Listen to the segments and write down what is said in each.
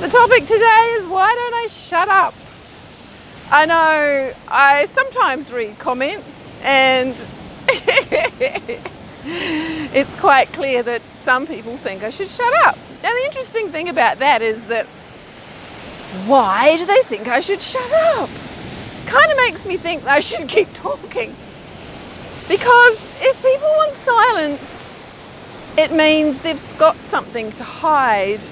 The topic today is why don't I shut up? I know I sometimes read comments and it's quite clear that some people think I should shut up. Now the interesting thing about that is that why do they think I should shut up? Kind of makes me think I should keep talking. Because if people want silence, it means they've got something to hide.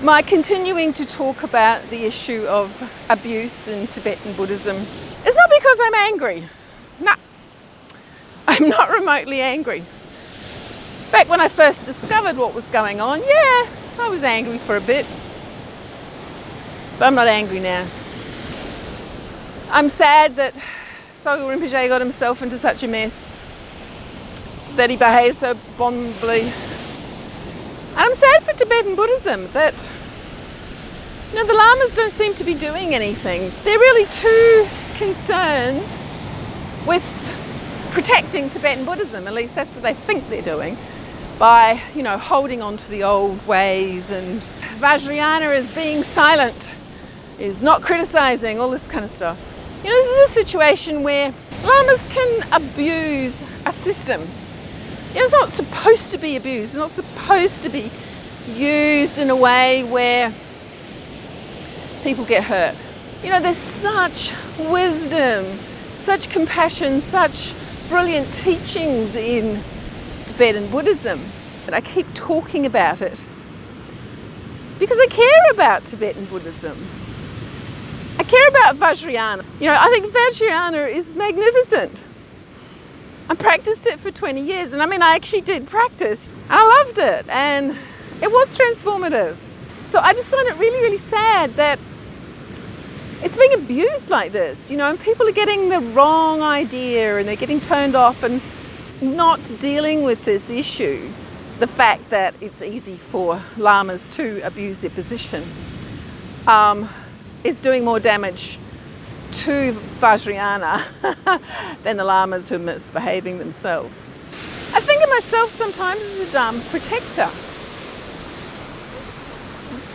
My continuing to talk about the issue of abuse in Tibetan Buddhism is not because I'm angry. No, I'm not remotely angry. Back when I first discovered what was going on, yeah, I was angry for a bit. But I'm not angry now. I'm sad that Sogyal Rinpoche got himself into such a mess, that he behaved so abominably. And I'm sad for Tibetan Buddhism that, the lamas don't seem to be doing anything. They're really too concerned with protecting Tibetan Buddhism, at least that's what they think they're doing, by, holding on to the old ways, and Vajrayana is being silent, is not criticizing, all this kind of stuff. This is a situation where lamas can abuse a system. It's not supposed to be abused. It's not supposed to be used in a way where people get hurt. There's such wisdom, such compassion, such brilliant teachings in Tibetan Buddhism. And I keep talking about it because I care about Tibetan Buddhism. I care about Vajrayana. I think Vajrayana is magnificent. I practiced it for 20 years, and I actually did practice. I loved it, and it was transformative. So I just find it really, really sad that it's being abused like this, and people are getting the wrong idea and they're getting turned off and not dealing with this issue. The fact that it's easy for lamas to abuse their position is doing more damage to Vajrayana than the lamas who are misbehaving themselves. I think of myself sometimes as a Dharma protector.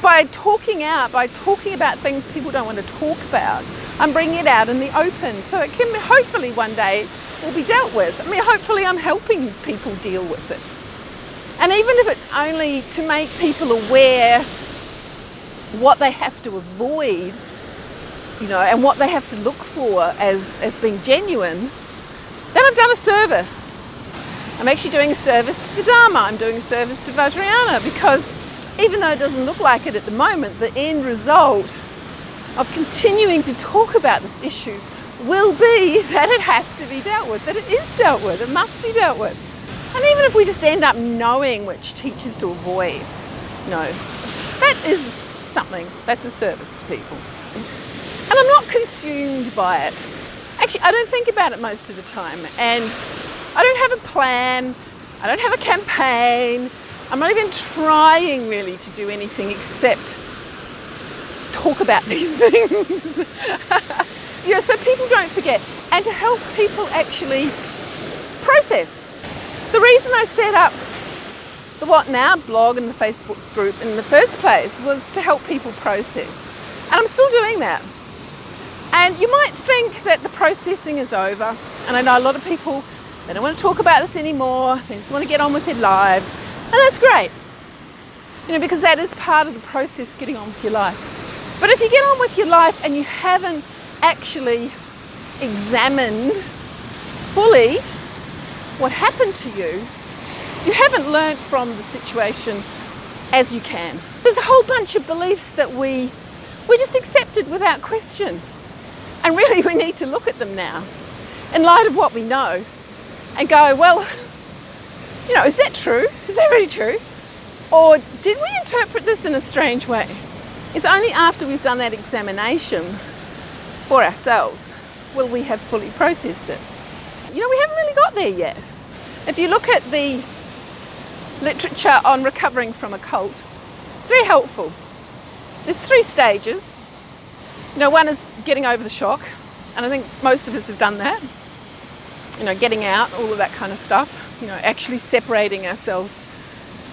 By talking out, by talking about things people don't want to talk about, I'm bringing it out in the open so it can hopefully one day will be dealt with. Hopefully I'm helping people deal with it. And even if it's only to make people aware what they have to avoid, and what they have to look for as being genuine, then I've done a service. I'm actually doing a service to the Dharma. I'm doing a service to Vajrayana, because even though it doesn't look like it at the moment, the end result of continuing to talk about this issue will be that it has to be dealt with, that it is dealt with, it must be dealt with. And even if we just end up knowing which teachers to avoid, that is something, that's a service to people. And I'm not consumed by it. Actually, I don't think about it most of the time. And I don't have a plan. I don't have a campaign. I'm not even trying really to do anything except talk about these things. So people don't forget. And to help people actually process. The reason I set up the What Now blog and the Facebook group in the first place was to help people process. And I'm still doing that. And you might think that the processing is over. And I know a lot of people, they don't want to talk about this anymore. They just want to get on with their lives. And that's great. Because that is part of the process, getting on with your life. But if you get on with your life and you haven't actually examined fully what happened to you, you haven't learnt from the situation as you can. There's a whole bunch of beliefs that we just accepted without question. And really we need to look at them now in light of what we know and go, well, is that true? Is that really true? Or did we interpret this in a strange way? It's only after we've done that examination for ourselves will we have fully processed it. We haven't really got there yet. If you look at the literature on recovering from a cult, it's very helpful. There's 3 stages. One is getting over the shock, and I think most of us have done that. Getting out, all of that kind of stuff. Actually separating ourselves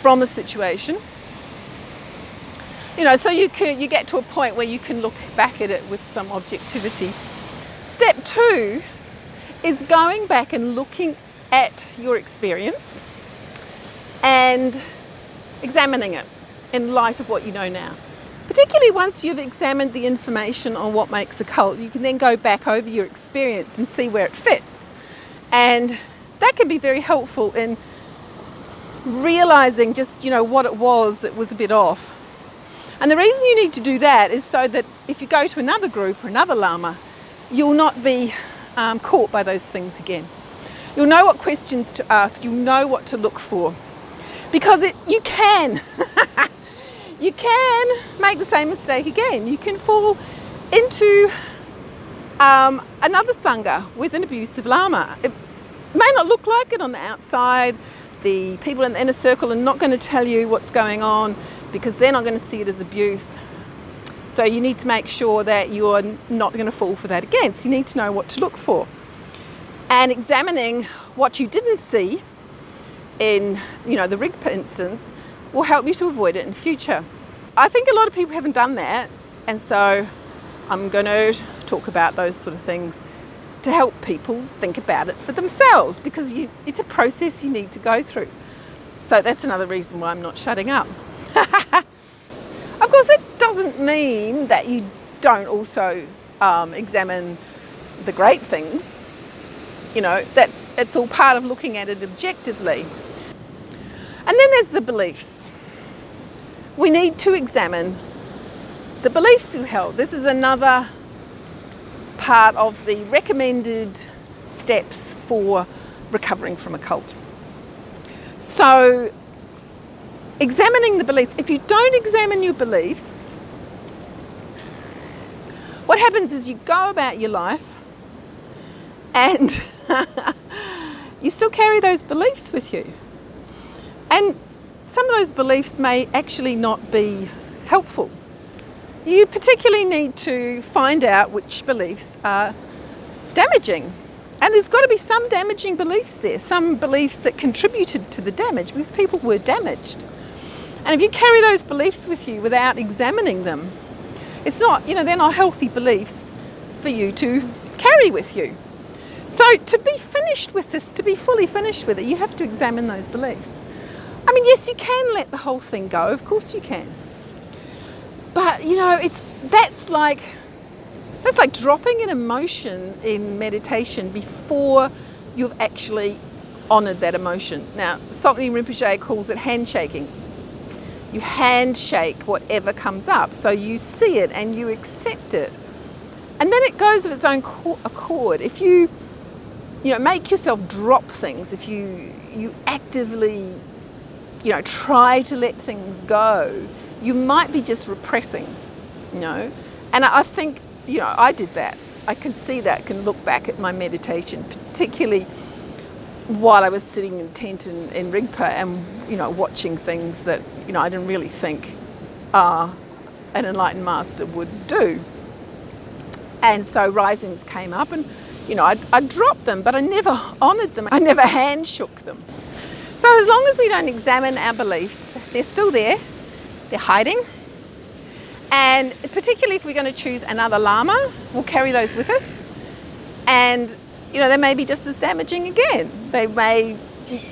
from a situation. So you get to a point where you can look back at it with some objectivity. Step 2 is going back and looking at your experience and examining it in light of what you know now. Particularly once you've examined the information on what makes a cult, you can then go back over your experience and see where it fits. And that can be very helpful in realizing just, what it was a bit off. And the reason you need to do that is so that if you go to another group or another Lama, you'll not be caught by those things again. You'll know what questions to ask, you'll know what to look for. Because you can make the same mistake again. You can fall into another Sangha with an abusive Lama. It may not look like it on the outside. The people in the inner circle are not going to tell you what's going on because they're not going to see it as abuse. So you need to make sure that you're not going to fall for that again. So you need to know what to look for. And examining what you didn't see in, the Rigpa instance will help you to avoid it in future. I think a lot of people haven't done that, and so I'm going to talk about those sort of things to help people think about it for themselves, because it's a process you need to go through. So that's another reason why I'm not shutting up. Of course, it doesn't mean that you don't also examine the great things. It's all part of looking at it objectively. And then there's the beliefs. We need to examine the beliefs we held. This is another part of the recommended steps for recovering from a cult. So, examining the beliefs. If you don't examine your beliefs, what happens is you go about your life and you still carry those beliefs with you. And some of those beliefs may actually not be helpful. You particularly need to find out which beliefs are damaging. And there's got to be some damaging beliefs there, some beliefs that contributed to the damage because people were damaged. And if you carry those beliefs with you without examining them, it's not, they're not healthy beliefs for you to carry with you. So to be finished with this, to be fully finished with it, you have to examine those beliefs. I mean, yes, you can let the whole thing go, of course you can. But, that's like dropping an emotion in meditation before you've actually honoured that emotion. Now, Sokni Rinpoche calls it handshaking. You handshake whatever comes up, so you see it and you accept it. And then it goes of its own accord. If you make yourself drop things, if you actively, try to let things go, you might be just repressing, And I think, I did that. I can see that, I can look back at my meditation, particularly while I was sitting in tent in Rigpa and, watching things that, I didn't really think an enlightened master would do. And so risings came up and, I dropped them, but I never honoured them. I never hand shook them. So as long as we don't examine our beliefs, they're still there, they're hiding. And particularly if we're going to choose another Lama, we'll carry those with us. And, they may be just as damaging again. They may,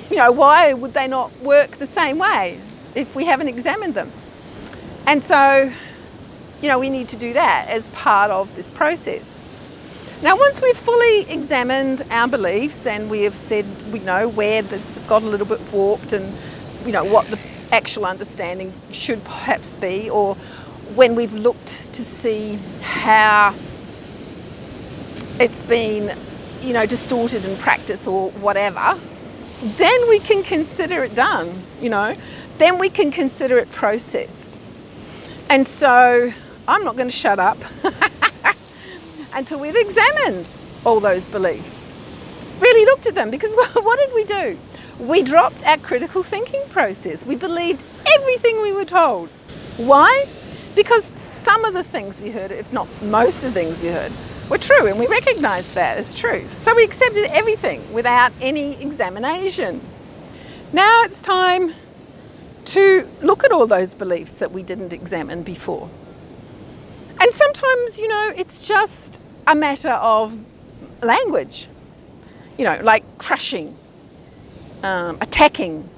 why would they not work the same way if we haven't examined them? And so, we need to do that as part of this process. Now, once we've fully examined our beliefs and we have said we know where that's got a little bit warped and, what the actual understanding should perhaps be, or when we've looked to see how it's been, distorted in practice or whatever, then we can consider it done, then we can consider it processed. And so I'm not going to shut up until we've examined all those beliefs, really looked at them, because what did we do? We dropped our critical thinking process. We believed everything we were told. Why? Because some of the things we heard, if not most of the things we heard, were true, and we recognised that as truth. So we accepted everything without any examination. Now it's time to look at all those beliefs that we didn't examine before. And sometimes, it's just a matter of language, like crushing, attacking.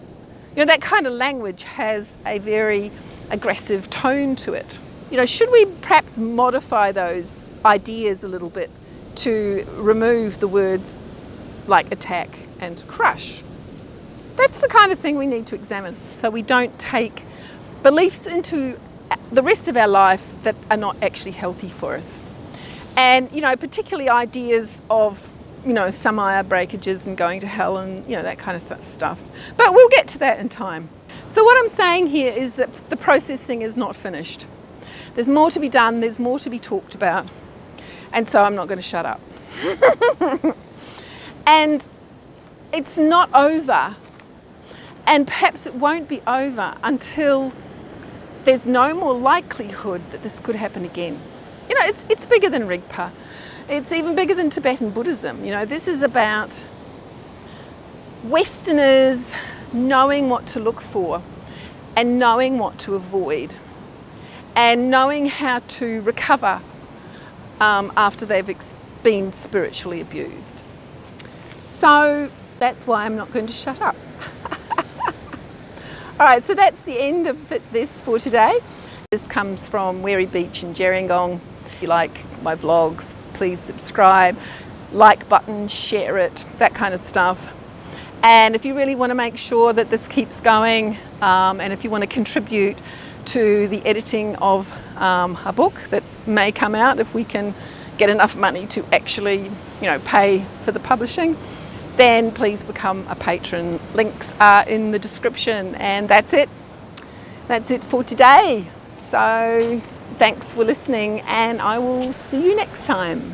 That kind of language has a very aggressive tone to it. Should we perhaps modify those ideas a little bit to remove the words like attack and crush? That's the kind of thing we need to examine, so we don't take beliefs into the rest of our life that are not actually healthy for us. And, particularly ideas of, samaya breakages and going to hell and, that kind of stuff. But we'll get to that in time. So what I'm saying here is that the processing is not finished. There's more to be done, there's more to be talked about. And so I'm not going to shut up. And it's not over. And perhaps it won't be over until there's no more likelihood that this could happen again. It's bigger than Rigpa. It's even bigger than Tibetan Buddhism. This is about Westerners knowing what to look for and knowing what to avoid and knowing how to recover after they've been spiritually abused. So that's why I'm not going to shut up. All right, so that's the end of this for today. This comes from Wary Beach in Gerringong. If you like my vlogs, please subscribe, like button, share it, that kind of stuff. And if you really want to make sure that this keeps going, and if you want to contribute to the editing of a book that may come out if we can get enough money to actually, pay for the publishing, then please become a patron. Links are in the description, and that's it. That's it for today. So thanks for listening, and I will see you next time.